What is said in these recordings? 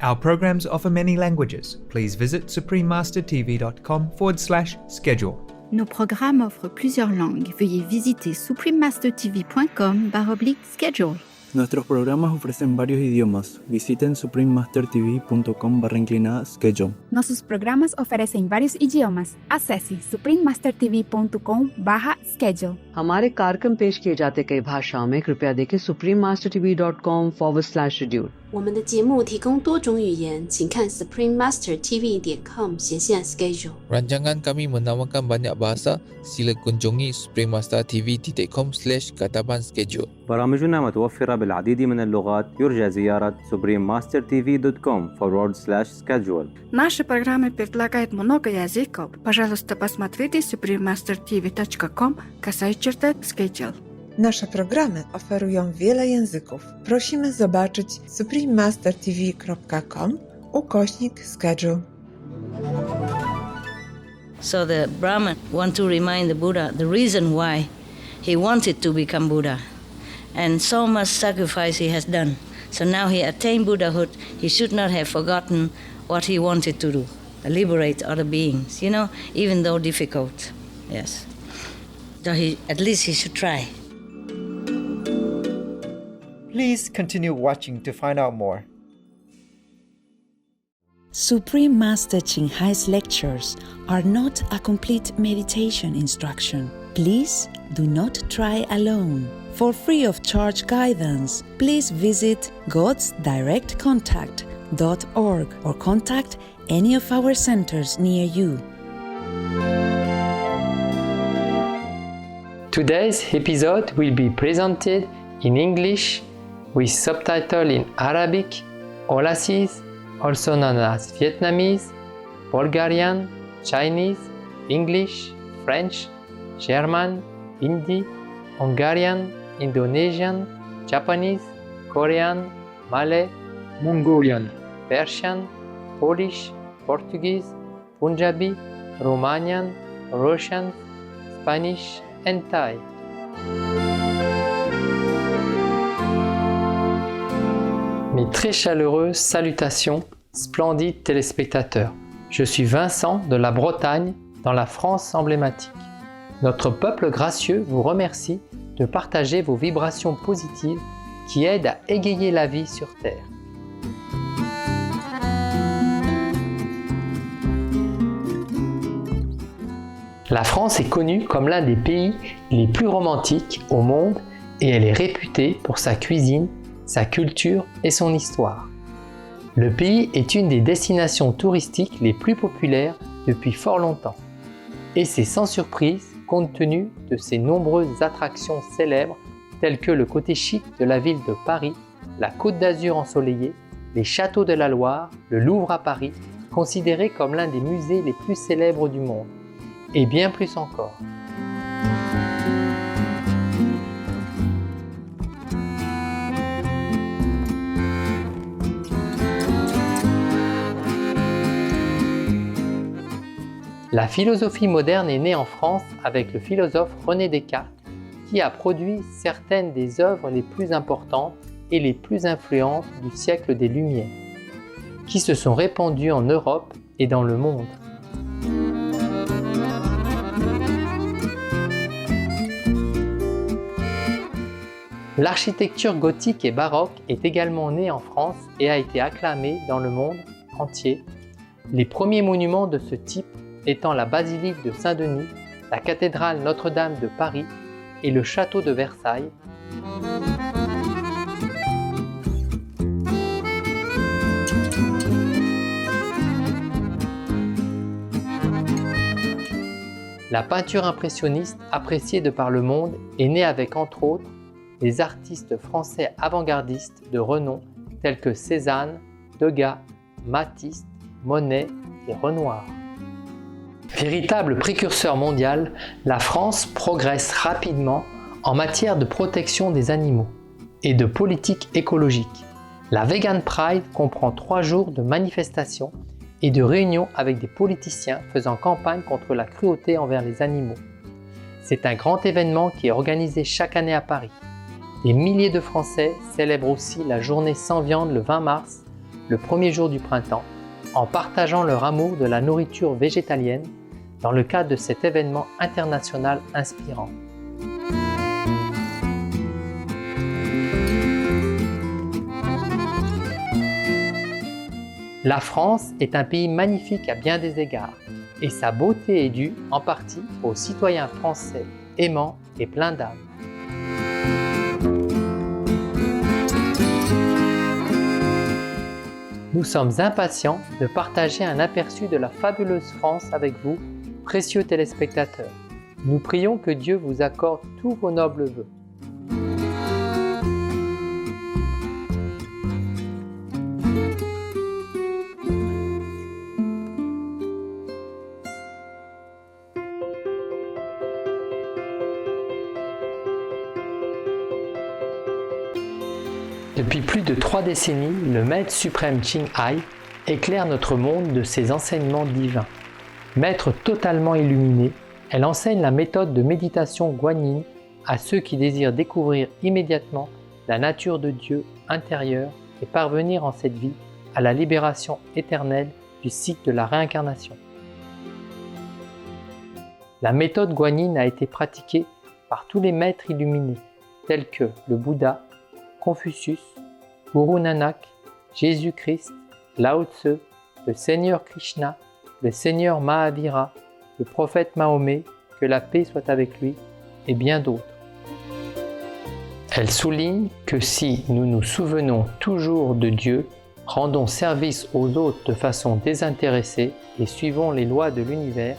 Our programs offer many languages. Please visit suprememastertv.com/schedule. Nos programmes offrent plusieurs langues. Veuillez visiter suprememastertv.com/schedule. Nuestros programas ofrecen varios idiomas. Visiten suprememastertv.com/schedule. Nossos programas oferecem vários idiomas. Acesse suprememastertv.com/schedule. हमारे कार्यक्रम पेश किए जाते कई भाषाओं में कृपया देखें suprememastertv.com/schedule。我们的节目提供多种语言，请看 suprememastertv.com/schedule。 Rancangan kami menawarkan banyak bahasa. Sila kunjungi suprememastertv.com/kataban-schedule. برامجنا متوفرة بالعديد من اللغات. يرجى زيارة suprememastertv.com/schedule. Наши программы предлагают много языков. Пожалуйста, посмотрите suprememastertv.com/schedule. Nasze programy oferują wiele języków. Prosimy zobaczyć suprememastertv.com/schedule. So the Brahman want to remind the Buddha the reason why he wanted to become Buddha and so much sacrifice he has done. So now he attained Buddhahood, he should not have forgotten what he wanted to do, liberate other beings, even though difficult. Yes. So at least he should try. Please continue watching to find out more. Supreme Master Ching Hai's lectures are not a complete meditation instruction. Please do not try alone. For free of charge guidance, please visit godsdirectcontact.org or contact any of our centers near you. Today's episode will be presented in English with subtitle in Arabic, Aulacese, also known as Vietnamese, Bulgarian, Chinese, English, French, German, Hindi, Hungarian, Indonesian, Japanese, Korean, Malay, Mongolian, Persian, Polish, Portuguese, Punjabi, Romanian, Russian, Spanish, and Thai. Mes très chaleureuses salutations, splendides téléspectateurs. Je suis Vincent de la Bretagne, dans la France emblématique. Notre peuple gracieux vous remercie de partager vos vibrations positives qui aident à égayer la vie sur Terre. La France est connue comme l'un des pays les plus romantiques au monde et elle est réputée pour sa cuisine, sa culture et son histoire. Le pays est une des destinations touristiques les plus populaires depuis fort longtemps. Et c'est sans surprise compte tenu de ses nombreuses attractions célèbres telles que le côté chic de la ville de Paris, la Côte d'Azur ensoleillée, les châteaux de la Loire, le Louvre à Paris, considéré comme l'un des musées les plus célèbres du monde, et bien plus encore. La philosophie moderne est née en France avec le philosophe René Descartes qui a produit certaines des œuvres les plus importantes et les plus influentes du siècle des Lumières, qui se sont répandues en Europe et dans le monde. L'architecture gothique et baroque est également née en France et a été acclamée dans le monde entier. Les premiers monuments de ce type étant la basilique de Saint-Denis, la cathédrale Notre-Dame de Paris et le château de Versailles. La peinture impressionniste, appréciée de par le monde, est née avec entre autres des artistes français avant-gardistes de renom tels que Cézanne, Degas, Matisse, Monet et Renoir. Véritable précurseur mondial, la France progresse rapidement en matière de protection des animaux et de politique écologique. La Vegan Pride comprend 3 jours de manifestations et de réunions avec des politiciens faisant campagne contre la cruauté envers les animaux. C'est un grand événement qui est organisé chaque année à Paris. Des milliers de Français célèbrent aussi la journée sans viande le 20 mars le premier jour du printemps, en partageant leur amour de la nourriture végétalienne dans le cadre de cet événement international inspirant. La France est un pays magnifique à bien des égards, et sa beauté est due en partie aux citoyens français aimants et pleins d'âme. Nous sommes impatients de partager un aperçu de la fabuleuse France avec vous, précieux téléspectateurs. Nous prions que Dieu vous accorde tous vos nobles vœux. Depuis plus de 3 décennies, le Maître suprême Ching Hai éclaire notre monde de ses enseignements divins. Maître totalement illuminé, elle enseigne la méthode de méditation guanyin à ceux qui désirent découvrir immédiatement la nature de Dieu intérieur et parvenir en cette vie à la libération éternelle du cycle de la réincarnation. La méthode guanyin a été pratiquée par tous les maîtres illuminés, tels que le Bouddha, Confucius, Guru Nanak, Jésus-Christ, Lao Tse, le Seigneur Krishna, le Seigneur Mahavira, le prophète Mahomet, que la paix soit avec lui, et bien d'autres. Elle souligne que si nous nous souvenons toujours de Dieu, rendons service aux autres de façon désintéressée et suivons les lois de l'univers,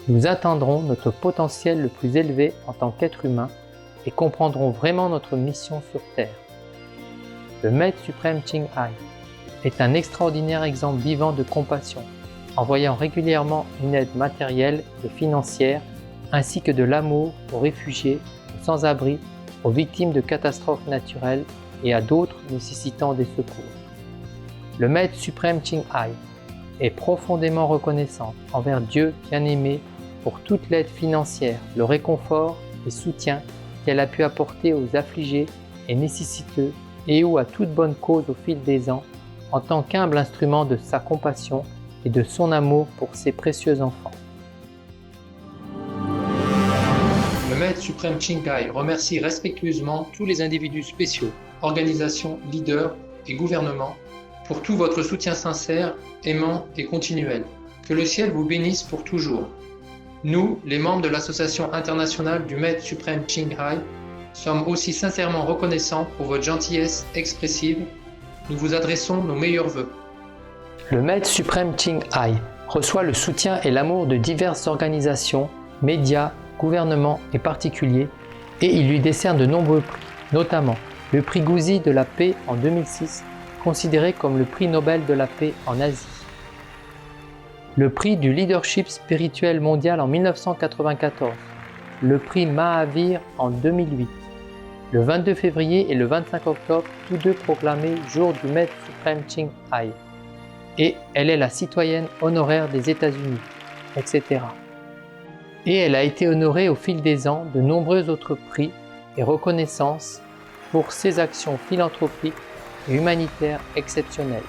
nous atteindrons notre potentiel le plus élevé en tant qu'être humain et comprendrons vraiment notre mission sur Terre. Le Maître suprême Ching Hai est un extraordinaire exemple vivant de compassion, envoyant régulièrement une aide matérielle et financière, ainsi que de l'amour aux réfugiés, aux sans-abri, aux victimes de catastrophes naturelles et à d'autres nécessitant des secours. Le Maître suprême Ching Hai est profondément reconnaissante envers Dieu bien-aimé pour toute l'aide financière, le réconfort et soutien qu'elle a pu apporter aux affligés et nécessiteux et ou à toute bonne cause au fil des ans, en tant qu'humble instrument de sa compassion et de son amour pour ses précieux enfants. Le Maître suprême Ching Hai remercie respectueusement tous les individus spéciaux, organisations, leaders et gouvernements pour tout votre soutien sincère, aimant et continuel. Que le ciel vous bénisse pour toujours. Nous, les membres de l'Association internationale du Maître suprême Ching Hai, sommes aussi sincèrement reconnaissants pour votre gentillesse expressive. Nous vous adressons nos meilleurs vœux. Le Maître suprême Ching Hai reçoit le soutien et l'amour de diverses organisations, médias, gouvernements et particuliers, et il lui décerne de nombreux prix, notamment le prix Gouzi de la paix en 2006, considéré comme le prix Nobel de la paix en Asie. Le prix du leadership spirituel mondial en 1994, le prix Mahavir en 2008, le 22 février et le 25 octobre, tous deux proclamés jour du Maître suprême Ching Hai. Et elle est la citoyenne honoraire des États-Unis, etc. Et elle a été honorée au fil des ans de nombreux autres prix et reconnaissances pour ses actions philanthropiques et humanitaires exceptionnelles.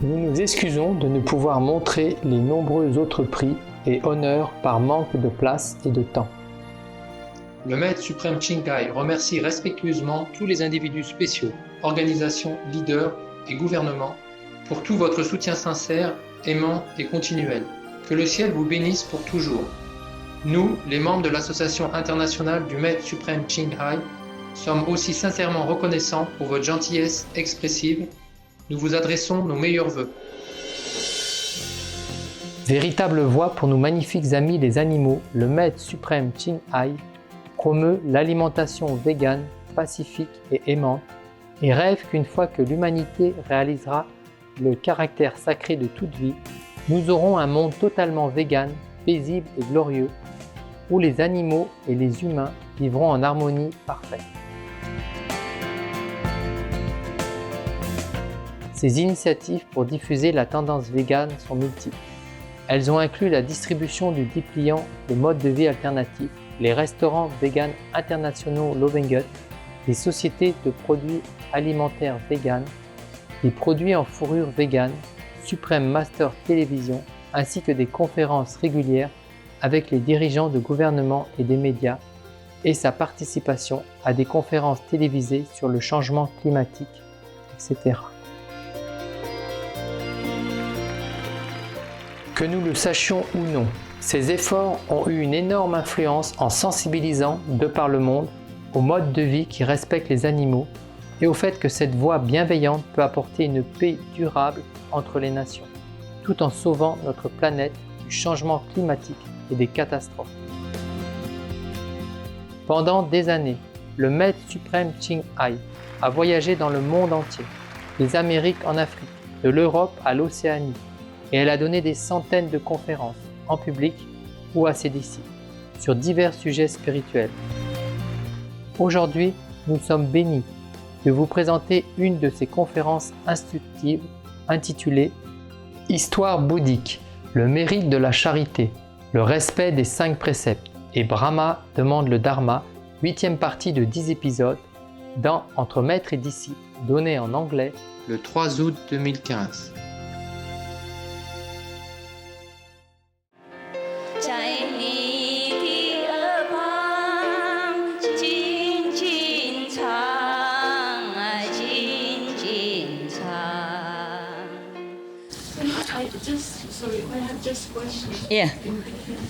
Nous nous excusons de ne pouvoir montrer les nombreux autres prix et honneurs par manque de place et de temps. Le Maître suprême Chinkai remercie respectueusement tous les individus spéciaux, organisations, leaders et gouvernements pour tout votre soutien sincère, aimant et continuel. Que le ciel vous bénisse pour toujours. Nous, les membres de l'Association internationale du Maître suprême Qinghai, sommes aussi sincèrement reconnaissants pour votre gentillesse expressive. Nous vous adressons nos meilleurs vœux. Véritable voix pour nos magnifiques amis les animaux, le Maître suprême Qinghai promeut l'alimentation végane, pacifique et aimante et rêve qu'une fois que l'humanité réalisera le caractère sacré de toute vie, nous aurons un monde totalement végane, paisible et glorieux, où les animaux et les humains vivront en harmonie parfaite. Ces initiatives pour diffuser la tendance végane sont multiples. Elles ont inclus la distribution du dépliant de modes de vie alternatifs, les restaurants véganes internationaux Lovengut, les sociétés de produits alimentaires véganes, des produits en fourrure végane, Supreme Master Télévision, ainsi que des conférences régulières avec les dirigeants de gouvernements et des médias, et sa participation à des conférences télévisées sur le changement climatique, etc. Que nous le sachions ou non, ces efforts ont eu une énorme influence en sensibilisant, de par le monde, au mode de vie qui respecte les animaux et au fait que cette voie bienveillante peut apporter une paix durable entre les nations, tout en sauvant notre planète du changement climatique et des catastrophes. Pendant des années, le Maître suprême Qinghai a voyagé dans le monde entier, des Amériques en Afrique, de l'Europe à l'Océanie, et elle a donné des centaines de conférences, en public ou à ses disciples, sur divers sujets spirituels. Aujourd'hui, nous sommes bénis de vous présenter une de ces conférences instructives intitulée « Histoire bouddhique, le mérite de la charité, le respect des 5 préceptes et Brahma demande le Dharma », 8e partie de 10 épisodes, dans Entre maître et disciple, donné en anglais le 3 août 2015. Just question. Yeah.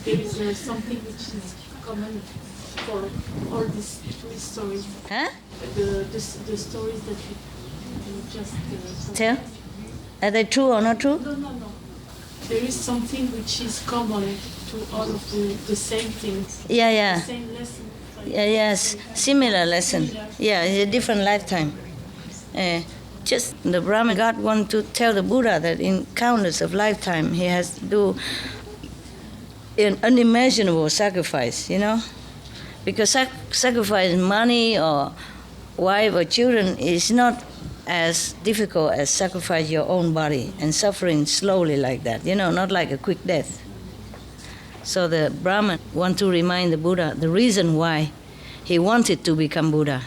There is something which is common for all these stories. Huh? The stories that you just tell. Are they true or not true? No. There is something which is common to all of the same things. Yeah. The same lesson. Yes, similar lesson. Yeah, it's a different lifetime. Just the Brahma God wanted to tell the Buddha that in countless of lifetime he has to do an unimaginable sacrifice, because sacrifice money or wife or children is not as difficult as sacrifice your own body and suffering slowly like that, not like a quick death. So the Brahman want to remind the Buddha the reason why he wanted to become Buddha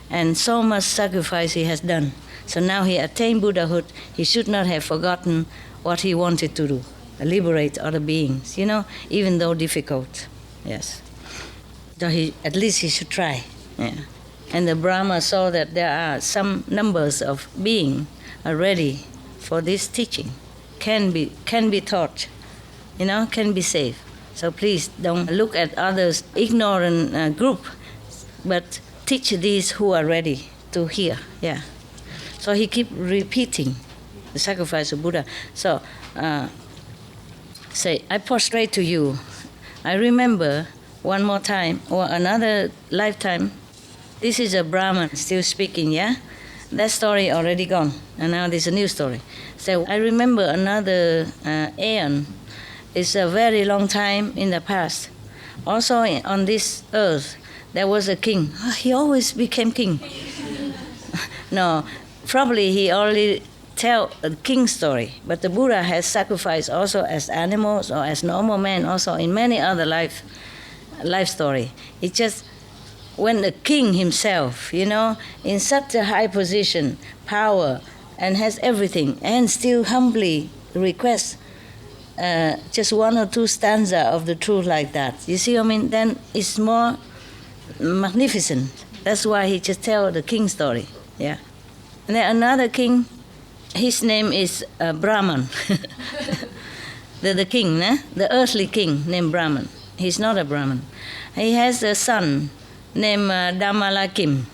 and so much sacrifice he has done. So now he attained Buddhahood, he should not have forgotten what he wanted to do, liberate other beings, even though difficult. Yes. So at least he should try. Yeah. And the Brahma saw that there are some numbers of beings are ready for this teaching, can be taught, can be saved. So please don't look at others ignorant group, but teach these who are ready to hear. Yeah. So he keep repeating the sacrifice of Buddha. So say, I prostrate to you. I remember one more time or another lifetime. This is a Brahman still speaking, yeah? That story already gone, and now there's a new story. So I remember another aeon. It's a very long time in the past. Also on this earth, there was a king. He always became king. No. Probably he only tell a king story, but the Buddha has sacrificed also as animals or as normal men, also in many other life story. It's just when the king himself, in such a high position, power, and has everything, and still humbly requests just one or two stanza of the truth like that. You see, I mean, then it's more magnificent. That's why he just tell the king story. Yeah. And then another king, his name is Brahman. the king, the earthly king named Brahman. He's not a Brahman. He has a son named Damalakim.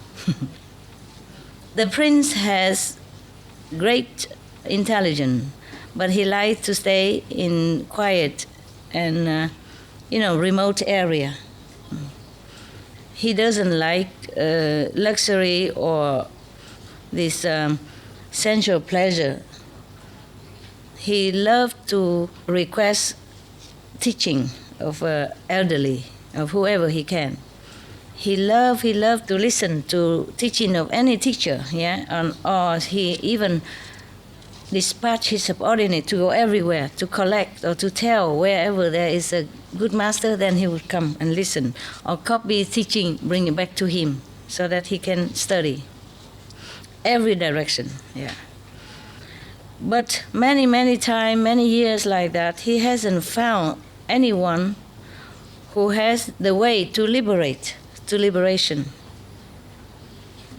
The prince has great intelligence, but he likes to stay in quiet and remote area. He doesn't like luxury or this sensual pleasure. He loved to request teaching of elderly, of whoever he can. He loved to listen to teaching of any teacher, or he even dispatched his subordinate to go everywhere to collect or to tell wherever there is a good master, then he would come and listen or copy teaching, bring it back to him so that he can study. Every direction, But many times, many years like that, he hasn't found anyone who has the way to liberation.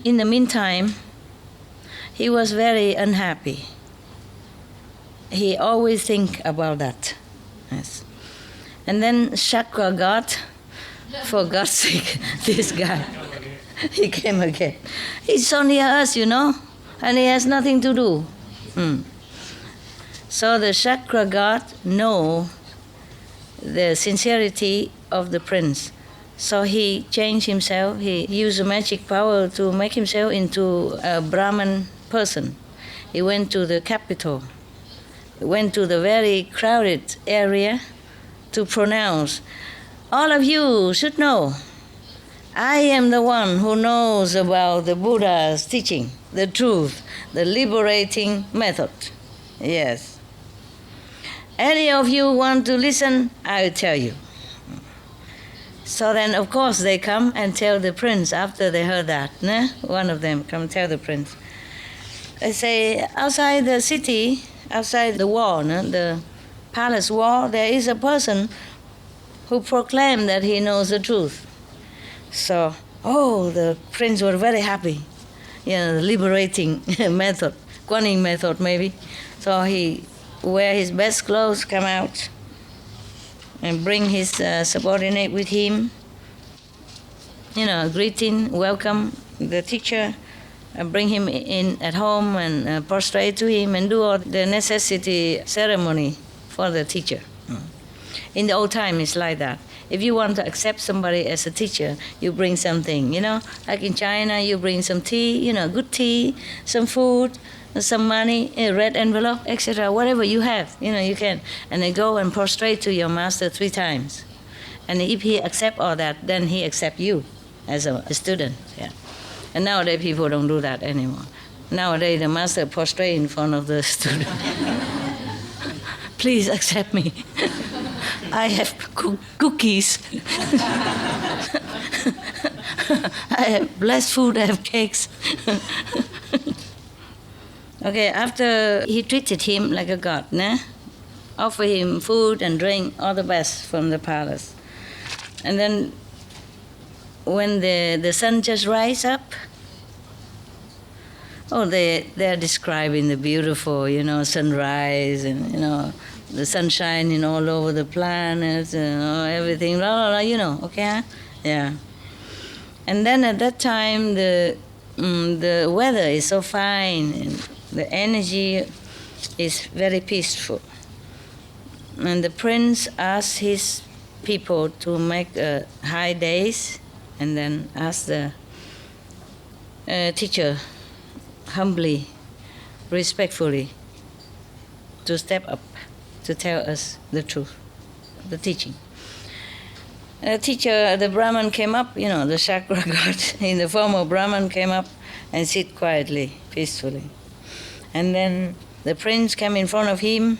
In the meantime, he was very unhappy. He always think about that. Yes. And then Chakra God, for God's sake, this guy, he came again. He's so near us, and he has nothing to do. So the Chakra God know the sincerity of the prince. So he changed himself. He used a magic power to make himself into a Brahman person. He went to the capital, went to the very crowded area to pronounce, all of you should know, I am the one who knows about the Buddha's teaching, the truth, the liberating method. Yes. Any of you want to listen, I'll tell you. So then, of course, they come and tell the prince after they heard that. One of them come tell the prince. They say, outside the city, outside the wall, the palace wall, there is a person who proclaimed that he knows the truth. So, the prince were very happy. The liberating method, Kuan Yin method maybe. So he wear his best clothes, come out, and bring his subordinate with him. Greeting, welcome the teacher, bring him in at home and prostrate to him and do all the necessity ceremony for the teacher. In the old time, it's like that. If you want to accept somebody as a teacher, you bring something, Like in China, you bring some tea, good tea, some food, some money, a red envelope, etc. Whatever you have, you can. And then go and prostrate to your master 3 times. And if he accept all that, then he accept you as a student. And nowadays, people don't do that anymore. Nowadays, the master prostrate in front of the student. Please accept me. I have cookies. I have blessed food, I have cakes. Okay, after he treated him like a god, offer him food and drink, all the best from the palace. And then when the sun just rise up, they're describing the beautiful, sunrise and, the sun shining all over the planets and everything, okay? Yeah. And then at that time, the weather is so fine and the energy is very peaceful. And the prince asked his people to make high days and then asked the teacher humbly, respectfully, to step up to tell us the truth, the teaching. The teacher, the Brahman came up, the Chakra God in the form of Brahman came up and sit quietly, peacefully. And then the prince came in front of him,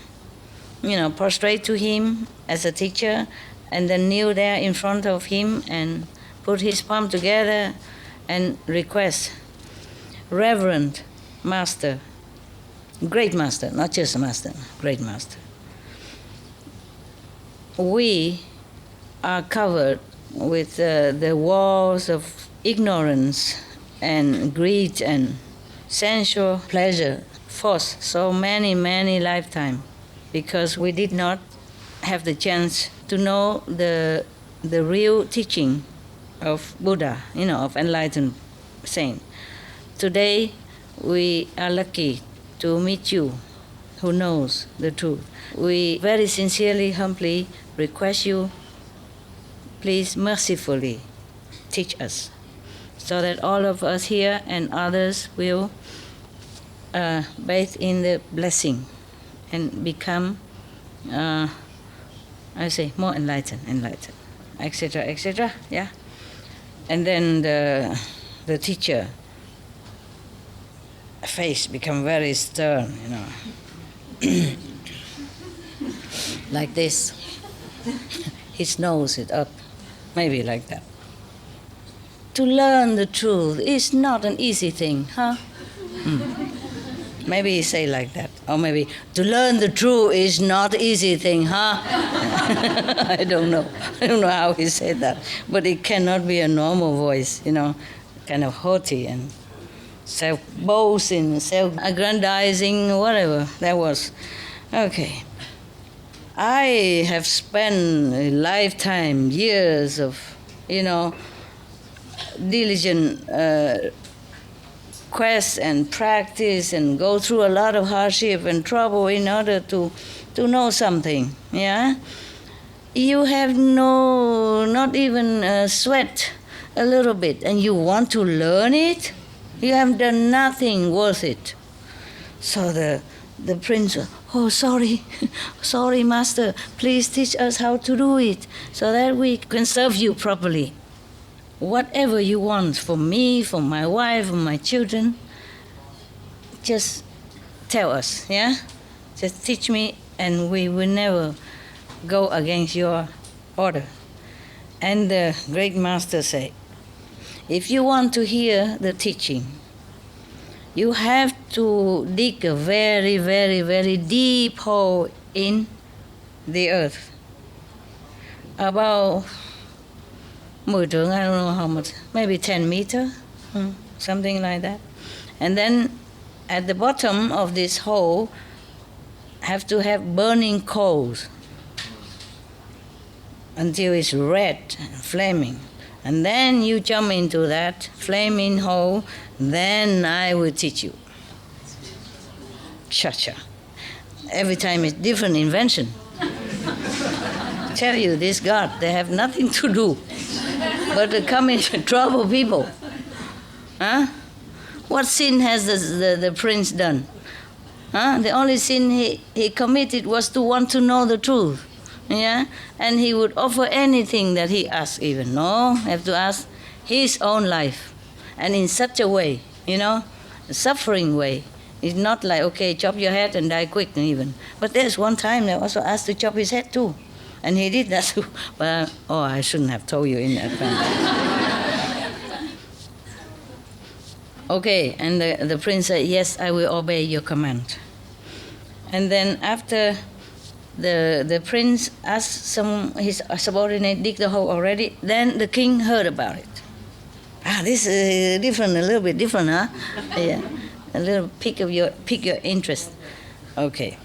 prostrate to him as a teacher, and then kneel there in front of him and put his palm together and request, Reverend Master, great master, not just a master, great master. We are covered with the walls of ignorance and greed and sensual pleasure for so many lifetimes, because we did not have the chance to know the real teaching of Buddha, of enlightened saint. Today, we are lucky to meet you, who knows the truth. We very sincerely, humbly request you, please mercifully teach us, so that all of us here and others will bathe in the blessing and become, more enlightened, etc., yeah? And then the teacher face become very stern, like this. His nose is up, maybe like that. To learn the truth is not an easy thing, huh? Maybe he say like that. Or maybe, to learn the truth is not easy thing, huh? I don't know. I don't know how he said that. But it cannot be a normal voice, kind of haughty and self-boasting, self-aggrandizing, whatever that was. Okay. I have spent a lifetime, years of, diligent quest and practice and go through a lot of hardship and trouble in order to know something, yeah? You have not even sweat a little bit, and you want to learn it? You have done nothing worth it. So the prince, oh, sorry, master, please teach us how to do it so that we can serve you properly. Whatever you want for me, for my wife, for my children, just tell us, yeah? Just teach me, and we will never go against your order. And the great master said, if you want to hear the teaching, you have to dig a very, very, very deep hole in the earth. About 10 trượng, I don't know how much, maybe 10 meters, something like that. And then at the bottom of this hole, have to have burning coals until it's red and flaming. And then you jump into that flaming hole, then I will teach you. Cha-cha. Every time it's different invention. Tell you, this God, they have nothing to do but to come into trouble people. Huh? What sin has the prince done? Huh? The only sin he committed was to want to know the truth. Yeah? And he would offer anything that he asked even. No, have to ask his own life. And in such a way, a suffering way. It's not like, okay, chop your head and die quick even. But there's one time they also asked to chop his head too. And he did that too. But, I shouldn't have told you in advance. Okay, and the prince said, yes, I will obey your command. And then after the prince asked his subordinate dig the hole already, then the king heard about it. This is different, a little bit different, huh? Yeah, a little pick your interest. Okay.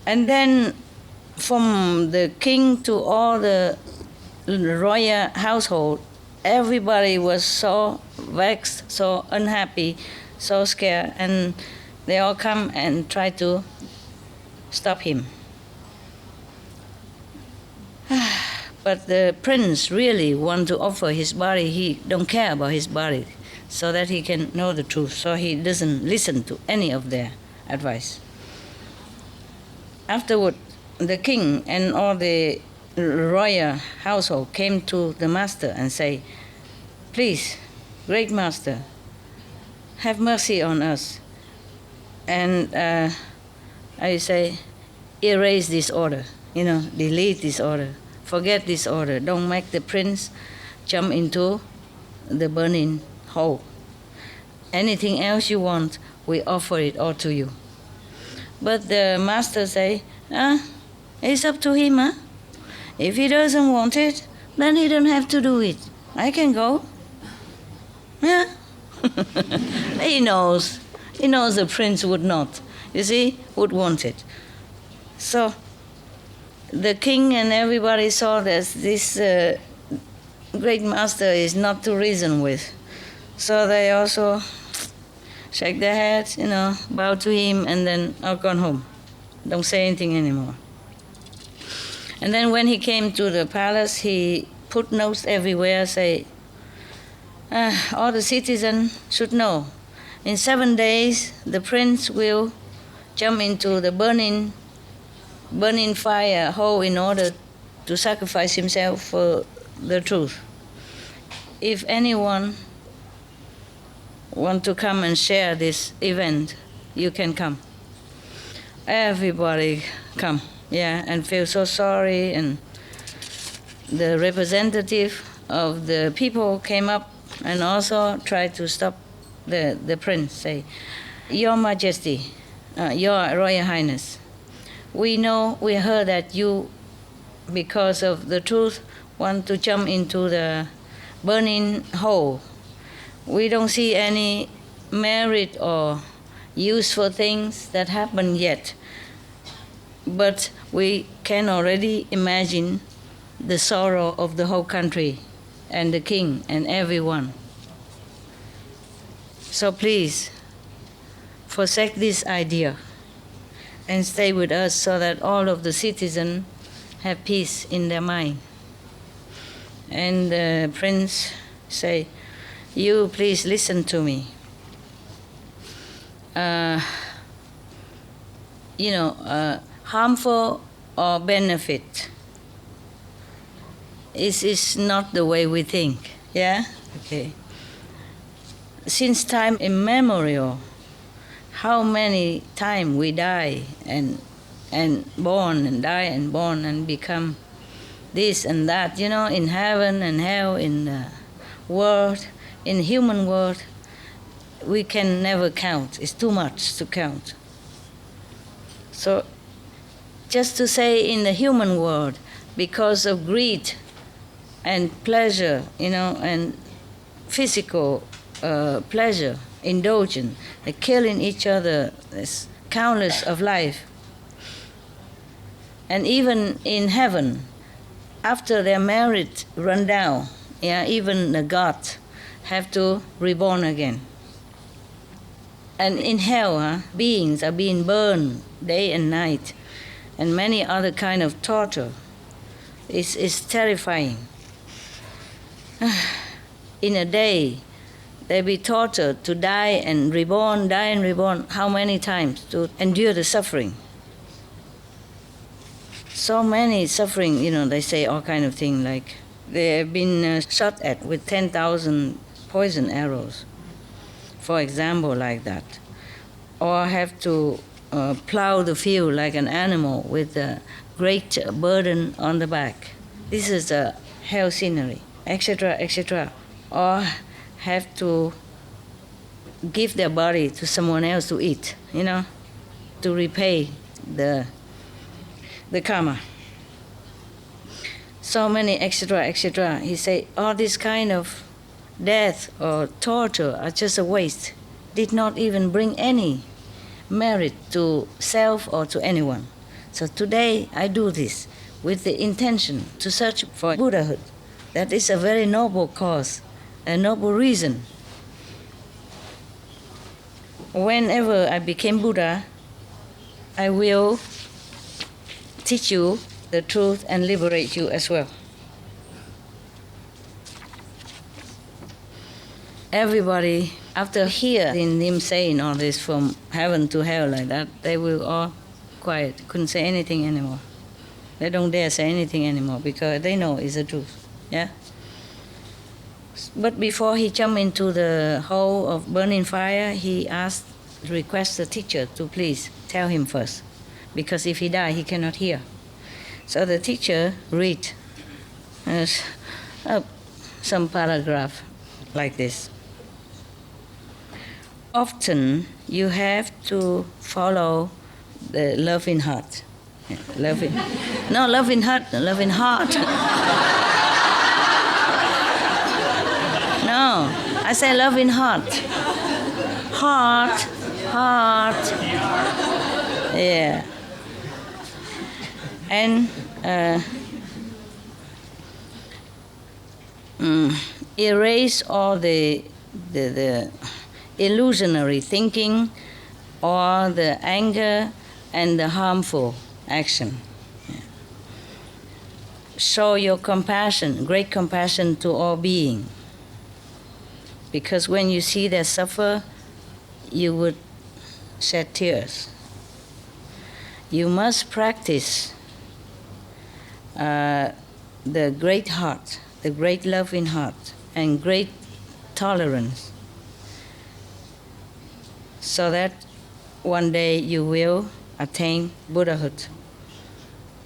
And then from the king to all the royal household, everybody was so vexed, so unhappy, so scared, and they all come and try to stop him. But the prince really want to offer his body. He don't care about his body, so that he can know the truth. So he doesn't listen to any of their advice. Afterward, the king and all the royal household came to the master and say, please, great master, have mercy on us. And I say, erase this order, delete this order, forget this order. Don't make the prince jump into the burning hole. Anything else you want, we offer it all to you. But the master say, it's up to him, huh? If he doesn't want it, then he don't have to do it. I can go. Yeah. He knows the prince would not, you see, would want it. So the king and everybody saw that this great master is not to reason with. So they also shake their heads, bow to him, and then are gone home. Don't say anything anymore. And then when he came to the palace, he put notes everywhere, say, all the citizens should know, in 7 days the prince will jump into the burning fire hole in order to sacrifice himself for the truth. If anyone want to come and share this event, you can come. Everybody come, and feel so sorry. And the representative of the people came up and also tried to stop the prince, say, Your Majesty, Your Royal Highness, we heard that you, because of the truth, want to jump into the burning hole. We don't see any merit or useful things that happen yet. But we can already imagine the sorrow of the whole country and the king and everyone. So please, forsake this idea and stay with us so that all of the citizens have peace in their mind. And the prince say, you please listen to me. Harmful or benefit is not the way we think. Yeah? Okay. Since time immemorial, how many times we die and born and die and born and become this and that, in heaven and hell, in the world, in human world, we can never count. It's too much to count. So just to say in the human world, because of greed and pleasure, and physical pleasure, indulgence, killing each other, there's countless of life. And even in heaven, after their merit run down, even the gods have to reborn again. And in hell, beings are being burned day and night, and many other kind of torture. It's terrifying. In a day, they be tortured to die and reborn, how many times to endure the suffering? So many suffering, they say all kind of things, like they have been shot at with 10,000 poison arrows, for example, like that. Or have to plow the field like an animal with a great burden on the back. This is a hell scenery, etc., etc. Or have to give their body to someone else to eat, to repay the karma. So many, etc., etc. He say, all this kind of death or torture are just a waste. Did not even bring any merit to self or to anyone. So today I do this with the intention to search for Buddhahood. That is a very noble cause, a noble reason. Whenever I became Buddha, I will teach you the truth and liberate you as well. Everybody, after hearing him saying all this from heaven to hell like that, they will all quiet, couldn't say anything anymore. They don't dare say anything anymore because they know it's the truth. Yeah. But before he jumped into the hole of burning fire, he requested the teacher to please tell him first, because if he dies, he cannot hear. So the teacher read some paragraph like this. often you have to follow the loving heart. Yeah, loving heart. No, I say loving heart. Heart. Yeah. And erase all the illusionary thinking or the anger and the harmful action. Yeah. Show your compassion, great compassion to all being. Because when you see them suffer, you would shed tears. You must practice the great heart, the great loving heart, and great tolerance, so that one day you will attain Buddhahood.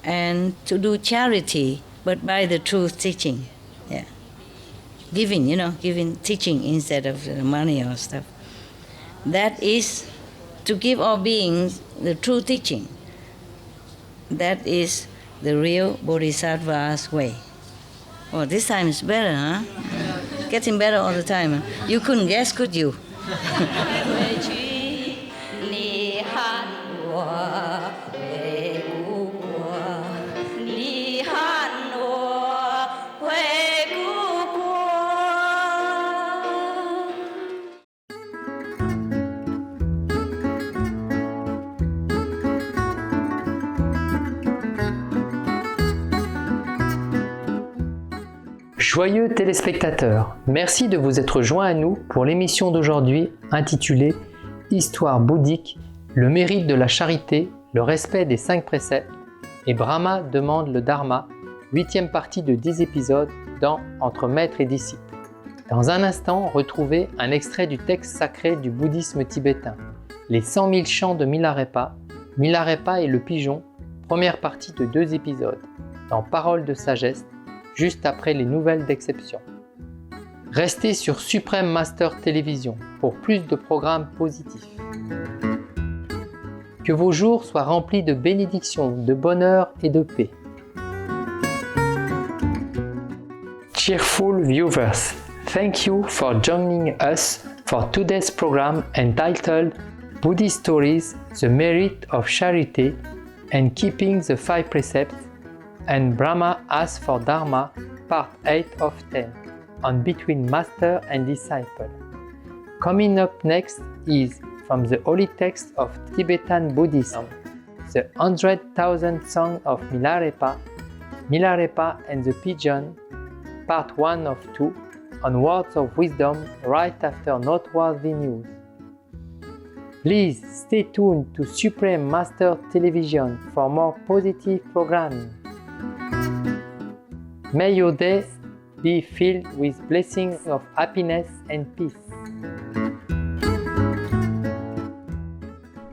And to do charity, but by the truth teaching. Yeah. Giving teaching instead of money or stuff. That is to give all beings the true teaching. That is the real Bodhisattva's way. Oh, this time is better, huh? Getting better all the time. Huh? You couldn't guess, could you? Joyeux téléspectateurs, merci de vous être joints à nous pour l'émission d'aujourd'hui intitulée Histoire bouddhique, le mérite de la charité, le respect des 5 préceptes et Brahma demande le Dharma, 8e partie de 10 épisodes dans Entre maître et disciple. Dans un instant, retrouvez un extrait du texte sacré du bouddhisme tibétain, les 100 000 chants de Milarepa, Milarepa et le pigeon, première partie de 2 épisodes, dans Paroles de sagesse, juste après les nouvelles d'exception. Restez sur Supreme Master Télévision pour plus de programmes positifs. Que vos jours soient remplis de bénédictions, de bonheur et de paix. Cheerful viewers, thank you for joining us for today's program entitled Buddhist Stories, the Merit of Charity and Keeping the 5 Precepts, and Brahma asks for Dharma, part 8 of 10, on between master and disciple. Coming up next is from the holy text of Tibetan Buddhism, the 100,000 Song of Milarepa, Milarepa and the Pigeon, part 1 of 2, on words of wisdom right after noteworthy news. Please stay tuned to Supreme Master Television for more positive programming. May your days be filled with blessings of happiness and peace.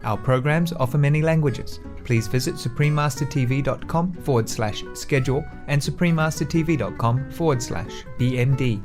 Our programs offer many languages. Please visit suprememastertv.com/schedule and suprememastertv.com/BMD.